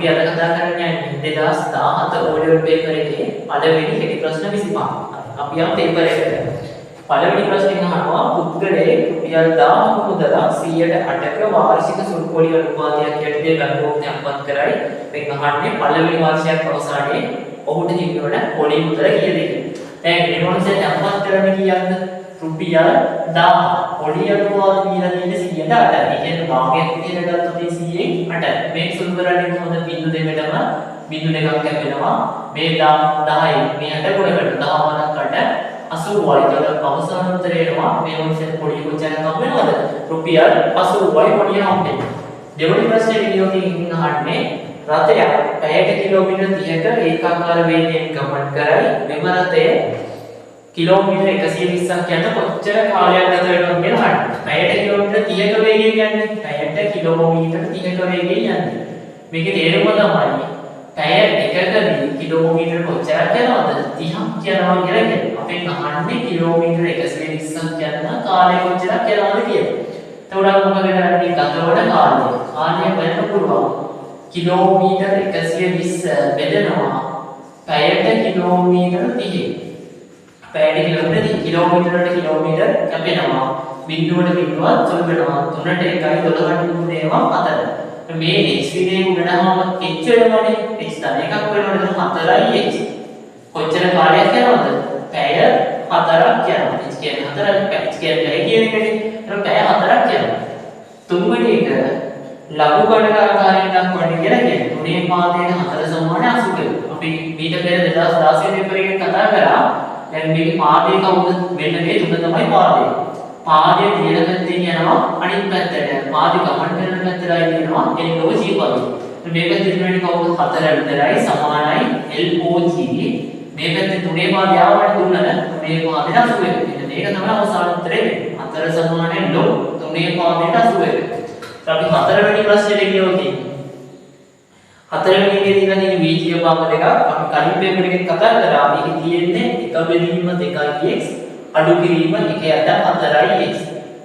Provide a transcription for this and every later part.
අපි අද කතා කරන්නේ 2017 ඕ-ලෙවල් පේපර් එකේ පළවෙනි කෙටි ප්‍රශ්න 25. අපි යම් පේපර් එකට. පළවෙනි ප්‍රශ්නේ අහනවා පුද්ගලයේ රුපියල් 1000ක මුදල 108ක වාර්ෂික සුළුපොලි අනුපාතයක් යටතේ ගණනෝක්තයක්පත් කරයි. මේක අහන්නේ පළවෙනි වර්ෂයක් අවසානයේ ඔහුට හිමි වන පොලි මුදල කීයද කියලා. දැන් මේ මොනසෙන් අනුපාත කරන්නේ කීයක්ද? රුපියල් 1000. පොලි අනුපාත කියලා තියෙන්නේ 108යි. ඒ කියන්නේ භාගයක් විදිහට ගත්තොත් 108. මේක සුළු කරන්නේ කොහොමද? බිංදු දෙකටම බිංදු දෙකක් කැපෙනවා. මේ 10යි මේ 8 ගුණ කරලා 10 වරකට 80යි. ඒකට අවසාන උත්තරය එනවා මේ මොනසෙන් පොලි කොච්චරක් හම්බ වෙනවද? රුපියල් 80යි පොලි හම්බෙන්නේ. දෙවෙනි ප්‍රශ්නේ විදියකින් අහන්නේ රථයක් පැයට කිලෝමීටර් 30ක ඒකාකාර වේගයෙන් ගමන් කරයි. මෙම රථය කිලෝමීටර් 120ක් යන කොච්චර කාලයක් ගත වෙනවද කියලා අහන්න. පැයට කිලෝමීටර් 30ක වේගයෙන් යන්නේ. පැයට කිලෝමීටර් 30ක වේගයෙන් යන්නේ. මේකේ තේරුම තමයි පැය එකකදී කිලෝමීටර් කොච්චරක් යනවද? 30ක් යනවා කියලා කියන්නේ. අපෙන් අහන්නේ කිලෝමීටර් 120ක් යන කාලය කොච්චරක් යනවද කියලා. එතකොට මොකද කරන්නේ? ගතවන කාලය. කාලය බලන්න පුළුවන්. කිලෝමීටර් 120 බෙදනවා පැයට කිලෝමීටර් 30. පැයට කිලෝමීටරට කිලෝමීටර් කැපෙනවා. බිංදුවට බිංදුවක් සුළු වෙනවා. 3ට 1යි 12ට 3 ඒවා 4. මේ x විදිහේ උඩනම h වෙනවනේ. x තන එකක් වෙනවනේ 4යි h. කොච්චර කාලයක් යනවද? පැය 4ක් යනවා. h කියන්නේ 4යි පැය කියන්නේ කියන එකනේ. ඒක පැය 4ක් යනවා. තුන්වෙනි එක ලඝු ගණනාකාරයෙන් දක්වන්නේ කියලා කියන්නේ. තුනේ පාදයට 4 සමාන 80. අපි මීට පෙර 2016 පේපර් එකේ කතා කරා. දැන් මේකේ පාදේ කවුද? මෙන්න මේ තුන තමයි පාදේ. පාදයේ තියෙන පැත්තෙන් යනවා අනිත් පැත්තට. පාදේ ගමන් කරන පැත්තටයි යනවා LOG පදේ. මේක දෙන්නේ කවුද? 4 විතරයි සමානයි LOG. මේ පැත්තේ තුනේ පාදේ ආවට තුනන තුනේ පාදයට 80 වෙනවා. මේක තමයි අවසාන උත්තරේ වෙන්නේ. 4 සමානයි log තුනේ පාදයට 80 වෙනවා. අපි හතරවෙනි ප්‍රශ්නෙට ගියොත් හතරවෙනි එකේ තියෙන වීජීය භාග දෙකක් අපි කලින් පේපර් එකේ කතා කරා. මේක තියෙන්නේ එක බෙදීම 2x අඩු කිරීම 1/4x.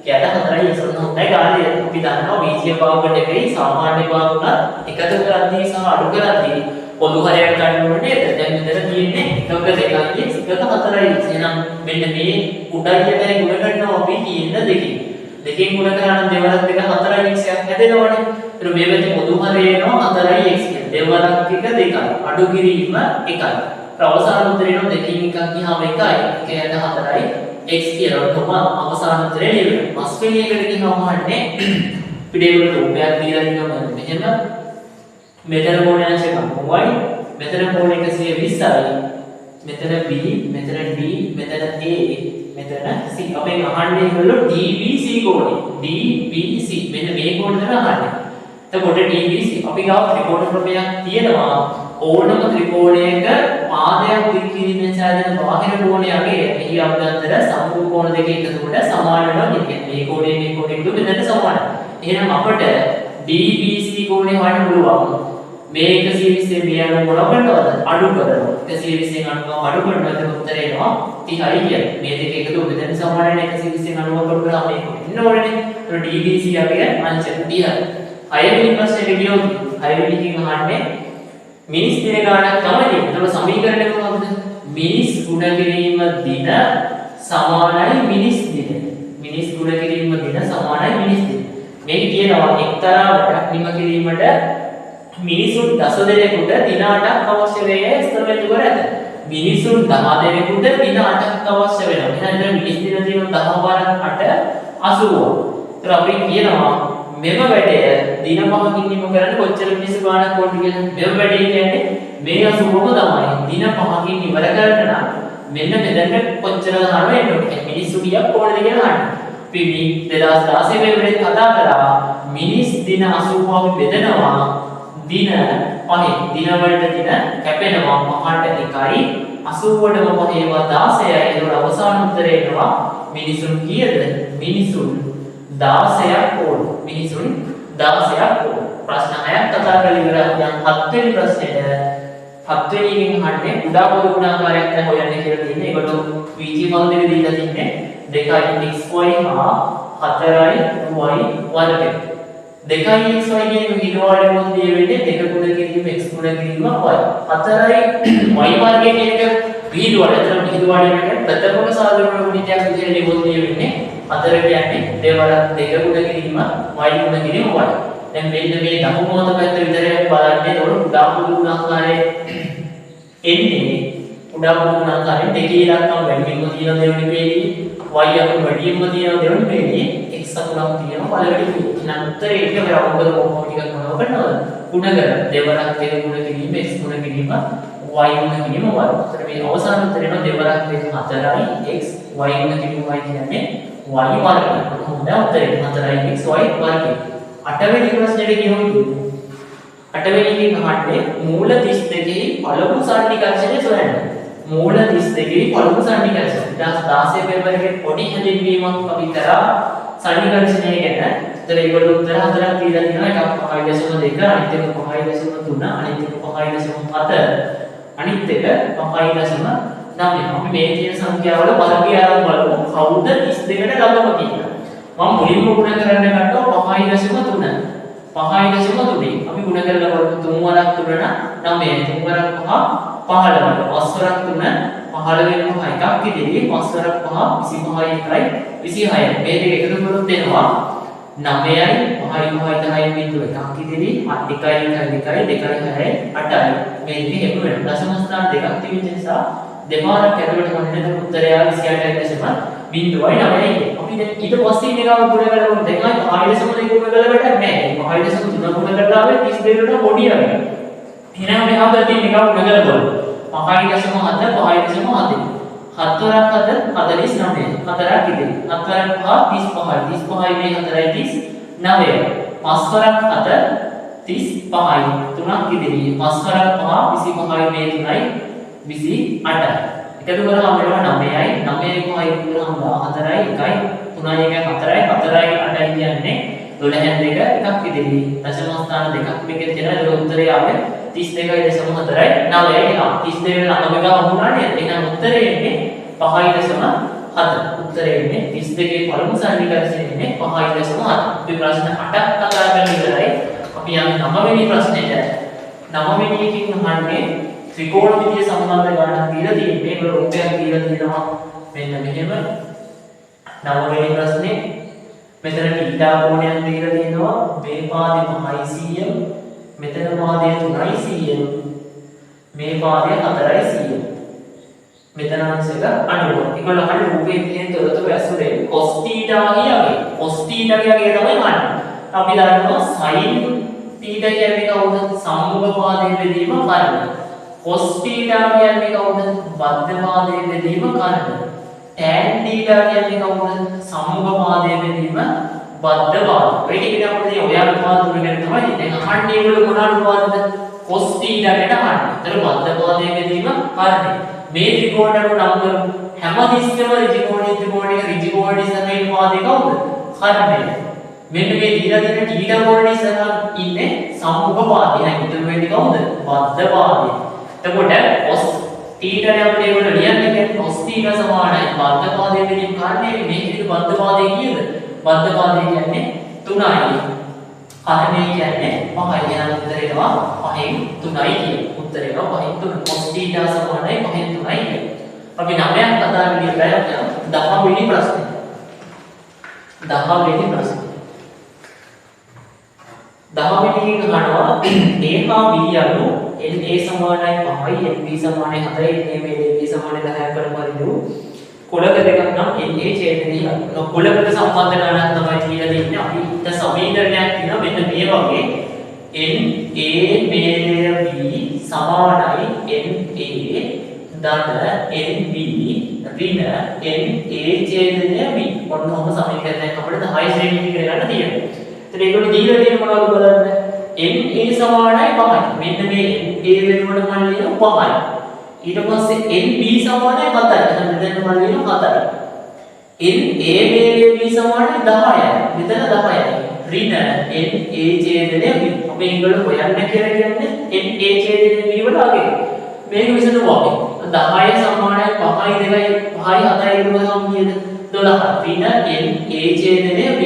1/4x හොඳයි ගානේ. අපි දන්නවා වීජීය භාග දෙකේ සාමාන්‍ය භාග උනත් එකතු කරද්දී සහ අඩු කරද්දී පොදු හරයක් ගන්න ඕනේ නේද? දැන් මෙතන තියෙන්නේ 1/2x 1/4x. එහෙනම් මෙන්න මේ උඩයියටයි ගුණ කරනවා අපි කියන දෙකේ. දෙකෙන් ගුණ කරානම් දෙවරක් දෙක 4x එකක් හැදෙනවනේ. ඒතර මේ වෙලේ පොදු හරය එනවා 4x කියන. දෙවරක් එක 2යි. අඩු කිරීම 1යි. අවසාන උත්තරේ නම් දෙකකින් එකක් ගියාම 1යි. 1/4යි x කියලා තමයි අවසාන උත්තරේ ලියන්නේ. පස්වෙනි එකට ගියාම අහන්නේ පිටේවල රූපයක් දීලා ඉන්නවා මෙහෙම. මෙතන කෝණ අංශක 9යි. මෙතන කෝණ 120යි. මෙතන b, මෙතන d, මෙතන a, මෙතන c. අපෙන් අහන්නේ ඒගොල්ලෝ DBC කෝණය. DBC මෙන්න මේ කෝණ තමයි අහන්නේ. එතකොට DBC අපි ගාව ත්‍රිකෝණ ක්‍රමයක් තියෙනවා. ඕනම ත්‍රිකෝණයක පාදයක් දික් කිරීමෙන් සෑදෙන බාහිර කෝණයගේ එහි අභ්‍යන්තර සමූහ කෝණ දෙක එකතුවට සමාන වෙනවා කියන්නේ. මේ කෝණය මේ කෝණය එකතු මෙතන සමානයි. එහෙනම් අපට DBC කෝණය හොයන්න පුළුවන්. මේ 120 මේ අනුව මොනව කරනවද? අඩු කරනවා. 120 අනුව අඩු කරනවා. ඒක උත්තරේ එනවා 30යි කියන්නේ. මේ දෙක එකතු මෙතන සමානයි. 120 අනුව අඩු කරලා මේක ඉන්න ඕනේ. ඒක DBC අපේ අංශ 30යි. හයවෙනි ප්‍රශ්නේ ගියොත් හයවෙනි එකකින් අහන්නේ මිනිස් දින ගණනක් තමයි. ඒක සමීකරණය මොකක්ද? මිනිස් ගුණ කිරීම දින සමානයි මිනිස් දින. මිනිස් ගුණ කිරීම දින සමානයි මිනිස් දින. මේක කියනවා එක්තරා වැඩක් නිම කිරීමට මිනිසුන් 10 දෙනෙකුට දින 8ක් අවශ්‍ය වේ ස්ථිරව කර ඇත. මිනිසුන් 10 දෙනෙකුට දින 8ක් අවශ්‍ය වෙනවා. එහෙනම් මිනිස් දින තියෙන 10 වරක් 8 80. ඒතර අපි කියනවා මෙම වැඩය දින 5කින් නිම කරන්න කොච්චර මිනිස්සු ගාණක් ඕනද කියලා. මෙම වැඩේ කියන්නේ මේ 80ම තමයි. දින 5කින් ඉවර කරන්න නම් මෙන්න මෙතන කොච්චර ගන්න වෙනවද? මිනිස්සු කීයක් ඕනද කියලා අහන්න. අපි 2016 වෙනිදා කතා කරා මිනිස් දින 80ක් බෙදනවා දින 5. දින වලට දින කැපෙනවා 5ට 1යි 80ටම 5 ඒවා 16යි. ඒක අවසාන උත්තරේ එනවා මිනිසුන් කීයද? මිනිසුන් 16ක් ඕන. මිනිසුන් 16ක් ඕන. ප්‍රශ්න 6ක් කතා කරලා ඉවරයි. දැන් 7 වෙනි ප්‍රශ්නෙට 7 වෙනි එකෙන් අහන්නේ උදා පොදු ගුණාකාරයක් තමයි හොයන්න කියලා තියෙන්නේ. ඒකට වීජී පද දෙක දීලා තින්නේ 2යි xy හා 4යි y වර්ගය. 2යි xy කියන කිලෝවලට මොකද වෙන්නේ? 2 ගුණ කිරීම කිරීම x ගුණ කිරීම y. 4යි y වර්ගයේ කියන එක විහිළුවට. එතන විහිළුවට කියන්නේ ප්‍රථමක සාධාරණ ගුණිතයක් විදිහට ලියවොත් වෙන්නේ 4 කියන්නේ දෙවරක් 2 ගුණ කිරීම y ගුණ කිරීම y. දැන් මෙන්න මේ දහු මොහොත පැත්ත විතරක් බලන්නේ එතකොට උදා පුදුනාකාරයේ එන්නේ උදා පුදුනාකාරයෙන් දෙකේ ඉලක්කම් වැඩිම තියෙන දෙවෙනි පේළිය y අකුණු වැඩිම තියෙන දෙවෙනි පේළිය x අකුණක් තියෙනවා පළවෙනි පේළිය. එහෙනම් උත්තරේ එක වෙලා මොකද කොහොම ටිකක් මොනව කරනවද? ගුණ කරලා දෙවරක් 2 ගුණ කිරීම x ගුණ කිරීම y ගුණ කිරීම y. උත්තර මේ අවසාන උත්තරේන දෙවරක් 2 4යි x y ගුණ කිරීම y කියන්නේ y වර්ගය. කොහොමද උත්තරේ 4යි x y වර්ගය. 8 වෙනි ප්‍රශ්නෙට ගියොත් 8 වෙනි එකෙන් අහන්නේ මූල 32 පළමු සන්නිකර්ෂණය සොයන්න. මූල 32 පළමු සන්නිකර්ෂණය 2016 පෙරවර එකේ පොඩි හැඳින්වීමක් අපි කරා සන්නිකර්ෂණය ගැන. ඒතර ඒකට උත්තර හතරක් දීලා තියෙනවා. එකක් 5.2 අනිත් එක 5.3 අනිත් එක 5.7 අනිත් එක 5.9. අපි මේ තියෙන සංඛ්‍යාවල වර්ගය අරන් බලමු. කවුද 32ට ළඟම කියලා. මම මුලින්ම ගුණ කරන්න ගත්තා 5.3. 5.3 අපි ගුණ කරලා බලමු 3 වරක් 3 9 3 වරක් 5 15 5 වරක් 3 15 වෙනම එකක් ඉදිරියේ 5 වරක් 5 25යි 26යි මේ දෙක එකතු කරොත් දෙනවා 9යි 5යි 10යි බිඳුව එකක් ඉදිරියේ 1යි 1යි 2යි 6යි 8යි මේ දෙක එකතු වෙනවා දශම ස්ථාන දෙකක් තිබෙන නිසා දෙපාරක් ඇතුළට ගන්න උත්තරය 28.0 බිඳුවයි 9යි. අපි දැන් ඊට පස්සේ ඉන්නකම ගුණ කරලා දැන් ආයි 5.2 ගුණ කරලා වැඩක් නැහැ. 5.3 ගුණ කරලා ආවේ 32ට පොඩි අරගෙන. එහෙනම් මෙහා පැත්තේ ඉන්නකම ගුණ කරලා බලමු. 5.7 5.7 7 වරක් 7 49 4ක් ඉතිරි. 7 වරක් 5 35 35යි මේ 4යි 39. 5 වරක් 7 35යි 3ක් ඉතිරි. 5 වරක් 5 25යි මේ 3යි 28යි. එකතු කරලා අපිට 9යි 9යි 5යි කරාම 14යි 1යි 3යි 1යි 4යි 4යි 8යි කියන්නේ 12න් 2 එකක් ඉදිරි දශම ස්ථාන දෙකක් මේකේ තියෙනවා. ඒක උත්තරය ආවේ 32.4යි 9යි එනවා 32 ට 9 වුණා නේද? එහෙනම් උත්තරේ එන්නේ 5.7. උත්තරේ එන්නේ 32 පළමු සන්නිකර්ෂණය එන්නේ 5.7. අපි ප්‍රශ්න 8ක් කතා කරලා ඉවරයි. අපි යන්නේ 9 වෙනි ප්‍රශ්නෙට. 9 වෙනි එකකින් අහන්නේ ත්‍රිකෝණ විදිය සම්බන්ධ ගණන් දීලා තියෙන්නේ. ඒක රූපයක් දීලා තියෙනවා. මෙන්න මෙහෙම. 9 වෙනි ප්‍රශ්නේ මෙතන ඊටා කෝණයක් දීලා තියෙනවා. මේ පාදේ 5යි 100. මෙතන පාදේ 3යි 100. මේ පාදේ 4යි 100. මෙතන අංශක 90. ඒගොල්ලෝ අහන්නේ රූපේ තියෙන තොරතුරු ඇසුරේ cos θ කියගේ. cos θ කියගේ තමයි ගන්න. අපි දන්නවා sin θ කියන්නේ කවුද? සම්මුඛ පාදයේ බෙදීම කරන. cos θ කියන්නේ කවුද? බද්ධ පාදයේ බෙදීම කරන. tan θ කියන්නේ කවුද? සම්මුඛ පාදයේ බෙදීම බද්ධ පාද. ඔය ටික අපිට ඔය අනුපාත තුන ගැන තමයි දැන් අහන්නේ ඒගොල්ලෝ මොන අනුපාතද? cos θ ගැන අහන්නේ. ඒතර බද්ධ පාදයේ බෙදීම කරන්නේ. මේ ත්‍රිකෝණයට නම් කරමු. හැමතිස්සෙම ත්‍රිකෝණයේ ඍජුකෝණයේ සමේ පාදේ කවුද? කරන්නේ. මෙන්න මේ දීලා තියෙන ටීටා කෝණයේ ඉස්සරහා ඉන්නේ සම්මුඛ පාදේ. එහෙනම් ඉතුරු වෙන්නේ කවුද? බද්ධ පාදේ. එතකොට cos θ ට අපිට ඒකට ලියන්න කියන්නේ cos θ සමානයි බද්ධ පාදයේ බෙදීම කාරණේ මේ විදිහට බද්ධ පාදයේ කීයද? බද්ධ පාදයේ කියන්නේ 3යි. කාරණේ කියන්නේ 5යි. එහෙනම් උත්තරේ තමයි 5න් 3යි කියන්නේ. උත්තරේ තමයි 5න් 3. cos θ සමානයි 5න් 3යි කියන්නේ. අපි 9ක් කතා කරලා ඉවරයි. 10 වෙනි ප්‍රශ්නේ. 10 වෙනි ප්‍රශ්නේ. 10 වෙනි එක ගන්නවා A හා B අනු LA සමානයි 5යි LB සමානයි 4යි AB සමානයි 10ක් කරන පරිදි කුලක දෙකක් නම් LA ඡේදනීය කුලකට සම්බන්ධ ගණනක් තමයි කියලා දෙන්නේ. අපි ඊට සමීකරණයක් තියෙනවා මෙන්න මේ වගේ NA මේලය B සමානයි NA ධන NB ඍණ NA ඡේදනීය B. ඔන්නෝම සමීකරණයක් අපිට 10 ශ්‍රේණියක ගන්න තියෙනවා. එතන ඒකට දීලා තියෙන මොනවද බලන්න. NA සමානයි 5යි. මෙන්න මේ NA වෙනුවට මම ලියනවා 5යි. ඊට පස්සේ NB සමානයි 7යි. එහෙනම් මෙතන මම ලියනවා 7යි. NA මේලේ B සමානයි 10යි. මෙතන 10යි. ඍණ NA ඡේදනය B. අපි ඒගොල්ලෝ හොයන්න කියලා කියන්නේ NA ඡේදනය B වල අගේ. මේක විසඳුවා අපි. 10 සමානයි 5යි 2යි 5යි 7යි කියනකම් කීයද? 12. ඍණ NA ඡේදනය B.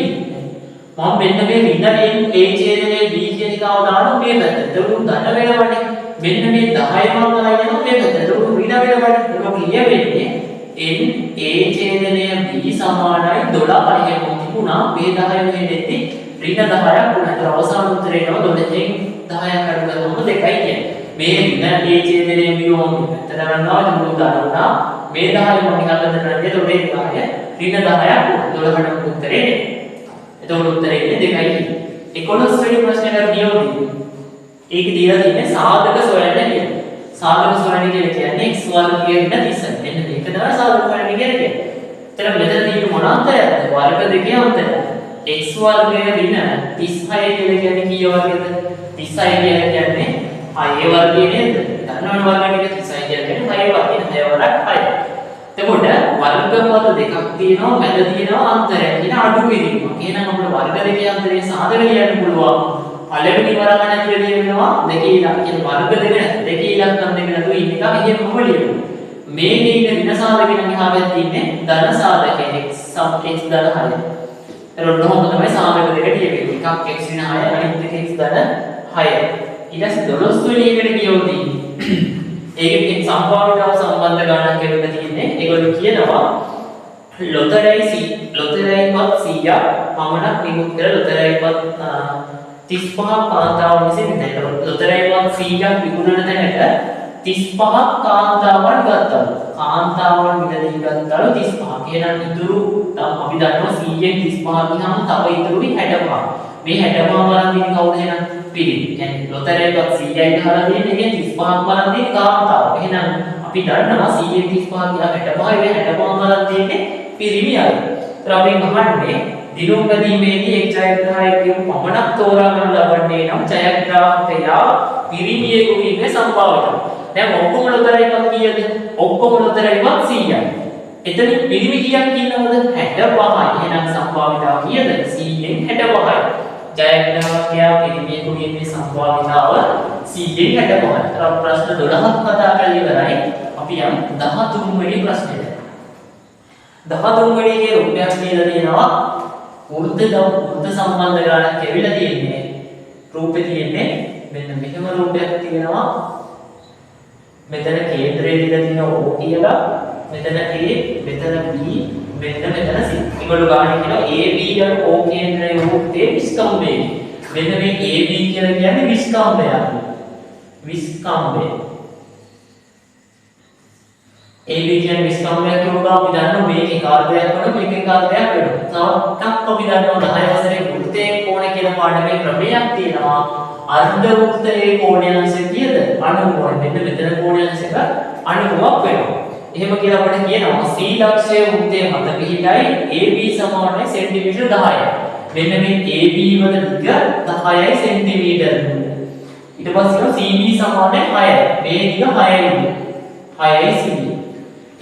මම මෙන්න මේ ඍණ a ඡේදනයේ b කියන එක දානවා මේ පැත්තට. ඒක ධන වෙනවනේ. මෙන්න මේ 10 මම ගාලා යනවා මේ පැත්තට. ඒක ඍණ වෙනවනේ. ඒක කියවෙන්නේ n a ඡේදනය b සමානයි 12 එහෙම තිබුණා. මේ 10 වෙනෙද්දි ඍණ 10ක් වුණා. ඒතර අවසාන උත්තරේ එනවා 12න් 10ක් අඩු කරනම 2යි කියන්නේ. මේ ඍණ a ඡේදනයේ b වොන් මෙතන ගන්නවා මුළු දානවා. මේ 10 මම නිකන් අතට ගන්නේ. ඒතර මේ 10 ඍණ 10ක් 12ට උත්තරේ එන්නේ. එතකොට උත්තරේ ඉන්නේ 2යි. 11 වෙනි ප්‍රශ්නෙට නියෝගී. ඒක දීලා තියෙන්නේ සාධක සොයන්න කියලා. සාධක සොයන්න කියන්නේ x වර්ගයේ ඉන්න 30. මෙන්න මේක තමයි සාධක හොයන්න කියන්නේ. එතන මෙතන තියෙන මොන අන්තරයක්ද? වර්ග දෙකේ අන්තරය. x වර්ගයේ ඉන්න 36 කියලා කියන්නේ කී වර්ගයද? 36 කියලා කියන්නේ 6 වර්ගය නේද? දන්නවනේ වර්ග ටික 36 කියන්නේ 6 වර්ගය. 6 වරක් 6. එතකොට වර්ග පද දෙකක් තියෙනවා මැද තියෙනවා අන්තරයක් කියන අඩු කිරීම. එහෙනම් අපිට වර්ග දෙකේ අන්තරේ සාධක ලියන්න පුළුවන්. පළවෙනි වරම නැතිව ලියනවා දෙකේ ඉලක්ක කියන වර්ග දෙක නැති දෙකේ ඉලක්කම් දෙක නැතුව ඉන්න එක එහෙමම ලියනවා. මේකේ ඉන්න ඍණ සාධකෙන් මෙහා පැත්තේ ඉන්නේ ධන සාධකේ x ධන 6. එතකොට කොහොමද තමයි සාධක දෙක ලියන්නේ? එකක් x ඍණ 6 අනිත් එක x ධන 6. ඊට පස්සේ 12 වෙනි එකට කියවදී ඒකේ සම්භාවිතාව සම්බන්ධ ගණන් කියලා තියෙන්නේ. ඒගොල්ලෝ කියනවා ලොතරැයිපත් 100ක් පමණක් නිකුත් කර ලොතරැයිපත් 35ක් කාන්තාවන් විසින් විතර. ලොතරැයිපත් 100ක් විකුණන තැනට 35ක් කාන්තාවන් ගත්තා. කාන්තාවන් විතර ගත්තාලු 35ක්. එහෙනම් ඉතුරු අපි දන්නවා 100න් 35 ගියාම තව ඉතුරුයි 65. මේ 65 බලන් තියෙන්නේ කවුද එහෙනම්? පිරිමි. කියන්නේ ලොතරැයිපත් 100යි ගහලා තියෙන්නේ. ඒකෙන් 35ක් බලන් තියෙන්නේ කාන්තාව. එහෙනම් අපි දන්නවා 100න් 35 ගියා 65යි. මේ 65 බලන් තියෙන්නේ පිරිමි අය. ඒතර අපි අහන්නේ දිනුම් බැදීමේදී එක් ජයග්‍රාහකයෙකු පමණක් තෝරා ගන්න ලබන්නේ නම් ජයග්‍රාහකයා පිරිමියෙකු වීමේ සම්භාවිතාව. දැන් ඔක්කොම ලොතරැයිපත් කීයද? ඔක්කොම ලොතරැයිපත් 100යි. එතන පිරිමි කීයක් ඉන්නවද? 65යි. එහෙනම් සම්භාවිතාව කීයද? 100න් 65යි. ජයග්‍රාහකයා පිරිමියෙකු වීමේ සම්භාවිතාව 100න් 65යි. ඒතර ප්‍රශ්න 12ක් කතා කරලා ඉවරයි. අපි යමු 13 වෙනි ප්‍රශ්නෙට. 13 වෙනි එකේ රුපියල් කියලා තියෙනවා. වෘත්ත සම්බන්ධ ගණනක් ඇවිල්ලා තියෙන්නේ. රූපේ තියෙන්නේ මෙන්න මෙහෙම රූපයක් තියෙනවා. මෙතන කේන්ද්‍රය දීලා තියෙනවා O කියලා. මෙතන A, මෙතන B, මෙතන C. ඒගොල්ලෝ ගානේ කියනවා AB යන O කේන්ද්‍රයේ රූපයේ විස්කම්භය. මෙන්න මේ AB කියලා කියන්නේ විස්කම්භයක්. විස්කම්භය. AB කියන්නේ විස්කම්භයක් කියනවා අපි දන්නවා මේකේ කාර්යයක් වෙනවා මේකේ කාර්යයක් වෙනවා. තව එකක් අපි දන්නවා 10 වසරේ වෘත්තයේ කෝණය කියන පාඩමේ ක්‍රමයක් තියෙනවා. අර්ධ වෘත්තයේ කෝණය අංශය කීයද? 90. මෙන්න මෙතන කෝණය අංශක 90ක් වෙනවා. එහෙම කියලා අපිට කියනවා C ලක්ෂය වෘත්තයේ මත පිහිටයි AB සමානයි සෙන්ටිමීටර් 10යි. මෙන්න මේ AB වල දිග 10යි සෙන්ටිමීටර්. ඊට පස්සේ CB සමානයි 6යි. මේ දිග 6යි. 6යි CB.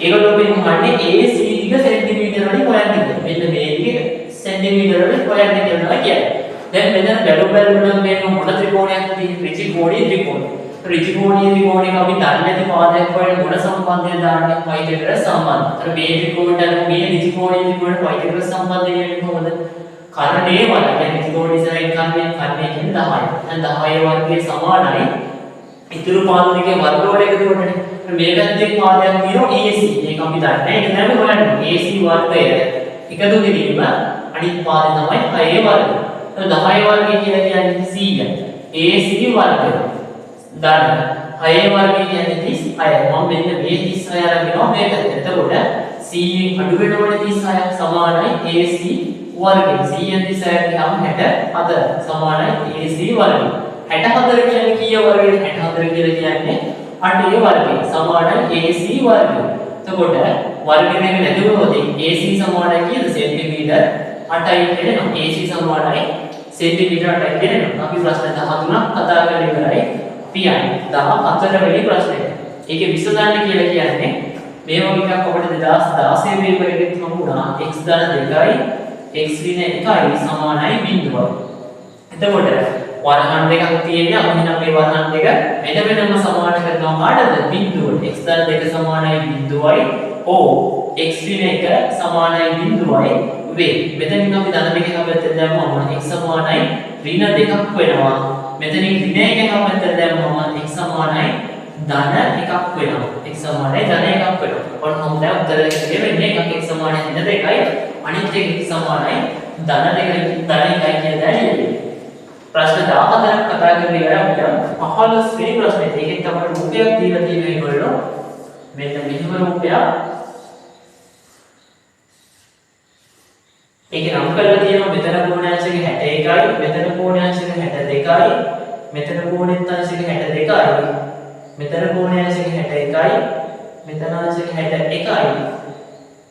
ඒගොල්ලෝ කියන්නේ AC දිග සෙන්ටිමීටර වලින් හොයන්න කියලා. මෙන්න මේ දිග සෙන්ටිමීටර වලින් හොයන්න කියලා කියනවා. දැන් මෙතන බැලුම් මේ මොන ත්‍රිකෝණයක්ද තියෙන්නේ? ත්‍රිකෝණීය ත්‍රිකෝණය. ත්‍රිකෝණීය ත්‍රිකෝණයක අපි දන්නේ නැති පාදයක් වලින් මොන සම්බන්ධය දාන්නේ? පයිතගොරස් සම්බන්ධය. අර මේ ත්‍රිකෝණයට මේ ත්‍රිකෝණීය ත්‍රිකෝණයට පයිතගොරස් සම්බන්ධය කියන්නේ කොහොමද? කර්ණේ වල කියන්නේ ත්‍රිකෝණ ඉස්සරහින් කර්ණේ කියන්නේ 10යි. දැන් 10 වර්ගයේ සමානයි. ඉතුරු පාද දෙකේ වර්ග වල එකතු කරන්නේ. මේ පැත්තේ පාදයක් තියෙනවා AC. මේක අපි දන්නේ. ඒක තමයි හොයන්නේ. AC වර්ගය එකතු කිරීම අනිත් පාදේ තමයි 6 වර්ගය. 10 වර්ගය කියලා කියන්නේ 100යි. AC වර්ගය. දාන්න 6 වර්ගය කියන්නේ 36. මම මෙන්න මේ 36 අරගෙනවා මේ පැත්තට. එතකොට C අඩු වෙනවනේ 36ක් සමානයි AC වර්ගය. 100න් 36 ගියාම 64 සමානයි AC වර්ගය. 64 කියන්නේ කීය වර්ගයද? 64 කියලා කියන්නේ 8 වර්ගය සමානයි AC වර්ගය. එතකොට වර්ග දෙක නැතුවොත් AC සමානයි කීයද? සෙන්ටිමීටර් 8යි කියනවා. AC සමානයි සෙන්ටිමීටර් 8යි කියනවා. අපි ප්‍රශ්න 13ක් කතා කරලා ඉවරයි. පියයි 14 වෙනි ප්‍රශ්නේ. ඒකේ විසඳන්න කියලා කියන්නේ මේ වගේ එකක් අපිට 2016 පේපර් එකෙත් හම්බුණා. x ධන 2යි x ඍණ 1යි සමානයි බිඳුවයි. එතකොට වරහන් දෙකක් තියෙන්නේ. අපි නම් මේ වරහන් දෙක වෙනම සමාන කරනවා කාටද? බිඳුවට. x ධන 2 සමානයි බිඳුවයි. O x ඍණ 1 සමානයි බිඳුවයි. වේ. මෙතනින් අපි ධන දෙක එහා පැත්තට දැම්මම x සමානයි ඍණ දෙකක් වෙනවා. මෙතනින් ඍණ එක එහා පැත්තට දැම්මම x සමානයි ධන එකක් වෙනවා. x සමානයි ධන එකක් වෙනවා. ඔන්න ඔහොම දැන් උත්තර දෙකේ වෙන්නේ එකක් x සමානයි ඍණ දෙකයි අනිත් එක x සමානයි ධන දෙකයි කියලා දැනෙන්නේ. ප්‍රශ්න 14ක් කතා කරලා ඉවරයි. 15 වෙනි ප්‍රශ්නේ. ඒකෙන් තමයි රූපයක් දීලා තියෙන ඒගොල්ලෝ. මෙන්න මෙහෙම රූපයක්. ඒකේ නම් කරලා තියෙනවා මෙතන කෝණාංශක 61යි, මෙතන කෝණාංශක 62යි, මෙතන කෝණාංශක 62යි, මෙතන කෝණාංශක 61යි, මෙතන අංශක 61යි,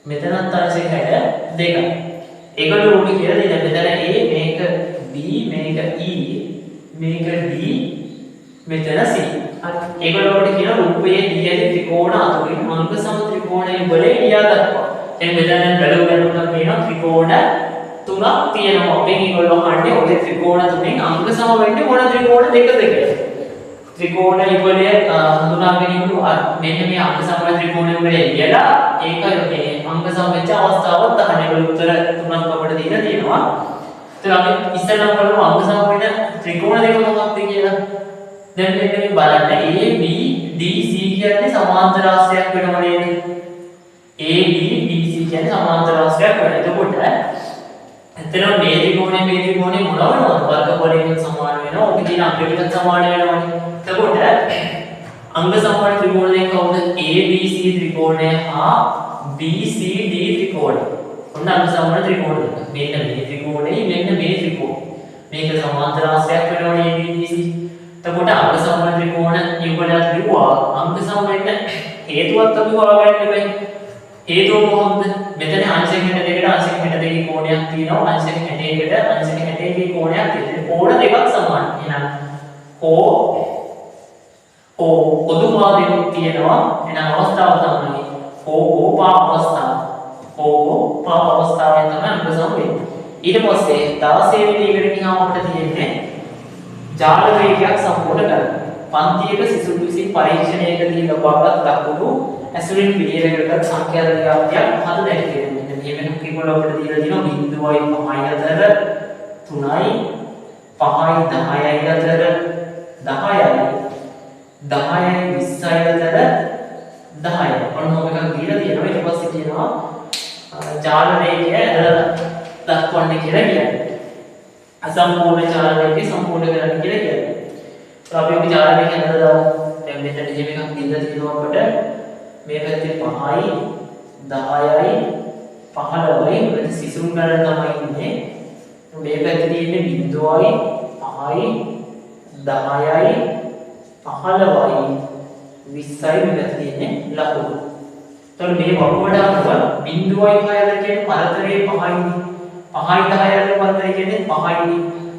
මෙතනත් අංශක 62යි. ඒගොල්ලෝ රූපේ කියලා දෙන්න මෙතන A මේක B මේක E මේක D මෙතන C. ඒගොල්ලෝ අපිට කියන රූපයේ දියලි ත්‍රිකෝණ අතුරින් අංග සම ත්‍රිකෝණයේ බලය ලියා දක්වා. දැන් මෙතන බලුවලුණා කියනවා ත්‍රිකෝණ තුනක් තියෙනවා. අපෙන් ඒගොල්ලෝ අහන්නේ ඔය ත්‍රිකෝණ තුනෙන් අංග සම වෙන්නේ මොන ත්‍රිකෝණ දෙකද කියලා. ත්‍රිකෝණ ඉවලය හඳුනා ගැනීමට මෙන්න මේ අංග සම ත්‍රිකෝණය වල ලියලා ඒක මේ අංග සම වෙච්ච අවස්ථාවක් අහන්නේ. ඒගොල්ලෝ උත්තර තුනක් අපිට දීලා තියෙනවා. ඒත් අපි ඉස්සෙල්ලාම බලමු අංග සම වෙන ත්‍රිකෝණ දෙක මොකක්ද කියලා. දැන් මෙන්න මේ බලන්න A B D C කියන්නේ සමාන්තර රාශියක් වෙනව නේද? A B D C කියන්නේ සමාන්තර රාශියක් වෙනවා. එතකොට එතන මේ ත්‍රිකෝණය මොන වෙනවද? වර්ගඵලයෙන් සමාන වෙනවා. ඔක කියන අංග ටිකත් සමාන වෙනවනේ. එතකොට අංග සමාන ත්‍රිකෝණ දෙක කවුද? A B C ත්‍රිකෝණය හා B C D ත්‍රිකෝණය. ඔන්න අංග සමාන ත්‍රිකෝණ දෙක. මෙන්න මේ ත්‍රිකෝණය මෙන්න මේ ත්‍රිකෝණ. මේක සමාන්තර රාශියක් වෙනවනේ A B C. එතකොට අංග සම ත්‍රිකෝණ යුගලයක් ලිව්වා අංග සම වෙන්න හේතුවත් අපි හොයාගන්න බෑ. හේතුව මොකක්ද? මෙතන අංශක 62කට අංශක 62 කෝණයක් තියෙනවා. අංශක 61කට අංශක 61 කෝණයක් තියෙනවා. කෝණ දෙකක් සමාන. එහෙනම් පොදු මාදයක් තියෙනවා. එහෙනම් අවස්ථාව තමයි පා අවස්ථාව. පා අවස්ථාවෙන් තමයි අංග සම වෙන්නේ. ඊට පස්සේ 16 වෙනි එකට ගියාම අපිට තියෙන්නේ ජාල වේගයක් සම්පූර්ණ කරගන්න. පන්තියක සිසුන් විසින් පරීක්ෂණයකදී ලබාගත් ලකුණු ඇසුරින් පිළියෙලකට සංඛ්‍යා ක්‍රියාවලියක් මහත දැක්කේ. මෙන්න මේ වෙනම කිව්වල අපිට දීලා තියෙනවා 0.5 අතර 3යි 5යි 10යි අතර 10යි 10යි 20යි අතර 10යි. ඔන්න ඔබ එකක් දීලා තියෙනවා. ඊට පස්සේ කියනවා ජාල වේගය දක්වන්න කියලා කියන්නේ. අසම්පූර්ණ ජාල වේගය සම්පූර්ණ කරන්න කියලා කියන්නේ. අපි ඔබ ජාල වේගය හදලා දාමු. දැන් මෙතන එහෙම එකක් දීලා තියෙනවා අපිට. මේ පැත්තේ 5යි 10යි 15යි මෙතන සිසුන් ගණන තමයි ඉන්නේ. මේ පැත්තේ තියෙන්නේ 0යි 5යි 10යි 15යි 20යි මෙතන තියෙන්නේ ලකුණු. එතකොට මේ වකුගඩ අංග 0යි 5යි කියන්නේ පරතරයේ 5යි 5යි 10යි අතර පරතරය කියන්නේ 5යි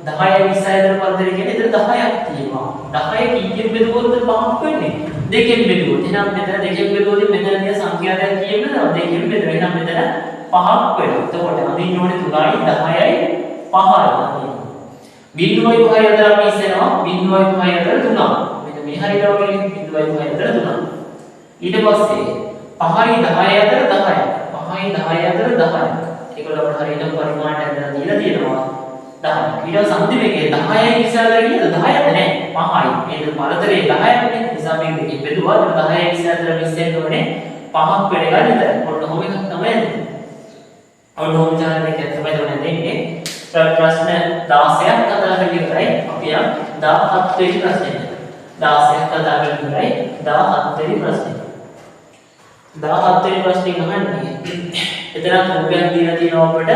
10යි 20යි අතර පරතරය කියන්නේ එතන 10ක් තියෙනවා. 10 කීයෙන් බෙදුවොත් 5ක් වෙන්නේ. දෙකෙන් බෙදුවොත් එහෙනම් මෙතන දෙකෙන් බෙදුවොත් මෙතන තියෙන සංඛ්‍යාවක් කියන්නද? දෙකෙන් බෙදුවා. එහෙනම් මෙතන 5ක් වෙනවා. එතකොට අදින්න ඕනේ 3යි 10යි 5යි. 0යි 5යි අතර අපි ඉස්සෙනවා 0යි 5යි අතර 3ක්. මෙන්න මේ හරියට වගේ 0යි 5යි අතර 3ක්. ඊට පස්සේ 5යි 10යි අතර 10යි. 5යි 10යි අතර 10යි. ඒකවල අපිට හරියට පරිමාණයක් හදලා දීලා තියෙනවා 10. ඊට සංදි වේගය 10යි 20 අතර කියද 10ක් නෑ 5යි. ඒක පරතරේ 10ක් නේ. නිසා මේක දෙකෙන් බෙදුවා 10යි 20 අතර 20 එන්නේ 5ක් වෙන එක නේද? ඔන්න ඔහොම එකක් තමයි. ඔන්න ඔහොම ජාලයක් තමයි දෙන්නේ. ප්‍රශ්න 16ක් කතා කරලා ඉවරයි. අපි යම් 17 වෙනි ප්‍රශ්නෙට. 16ක් කතා කරලා ඉවරයි. 17 වෙනි ප්‍රශ්නෙට. 17 වෙනි ප්‍රශ්නේ අහන්නේ. එතන රූපයක් දීලා තියෙනවා අපිට.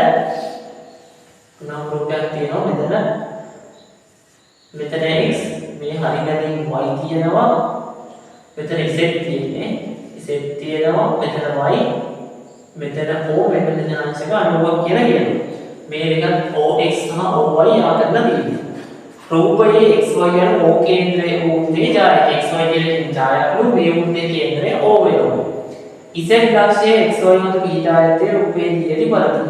නම් රූපයක් තියෙනවා මෙතන. මෙතන x මේ හරියටින් y තියෙනවා. මෙතන z තියෙන්නේ. z තියෙනවා. මෙතන y. මෙතන o මෙතන අංශක අනුවක් කියලා කියනවා. මේ දෙකත් ox සහ oy ආකරලා තියෙනවා. රූපයේ xy යන o කේන්ද්‍රයේ උත්තේ ජායක xy කියන ජායකු මේ උත්තේ කේන්ද්‍රය o වෙනවා. z ලක්ෂයේ xy මත පිහිටා ඇත්තේ රූපයේ දියලි පරදින.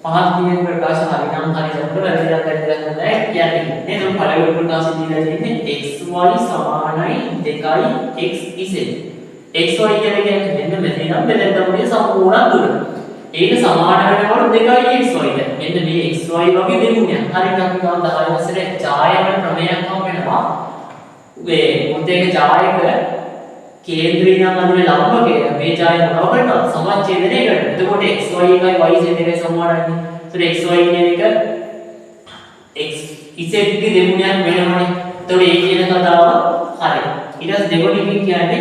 පහත් දියලි ප්‍රකාශ හරිනම් හරියට වැරදිලා නැහැ කියන්නේ. නේද? පළවෙනි ප්‍රකාශය දීලා තියෙන්නේ xy සමානයි 2යි x z. xy කියන්නේ මෙන්න මෙතන මෙතන තමයි සම්පූර්ණ දුර. ඒක සමාන වෙනකොට 2xy ද. මෙන්න මේ xy වගේ දෙමුණයක්. හරියට අපි ගාන 10 වසරේ ඡායාවන ක්‍රමයක් හම් වෙනවා. මේ මුද්දේක ඡායක කේන්ද්‍රී නම් අඳුරේ ලම්බකය මේ ඡාය මොනව කරනවද? සමච්ඡේදනය කරනවා. එතකොට xy එකයි y z එකයි සමානයි. ඒතර xy කියන එක x z ගේ දෙමුණයක් වෙනවනේ. එතකොට ඒ කියන කතාව හරි. ඊට පස්සේ දෙවෙනිකින් කියන්නේ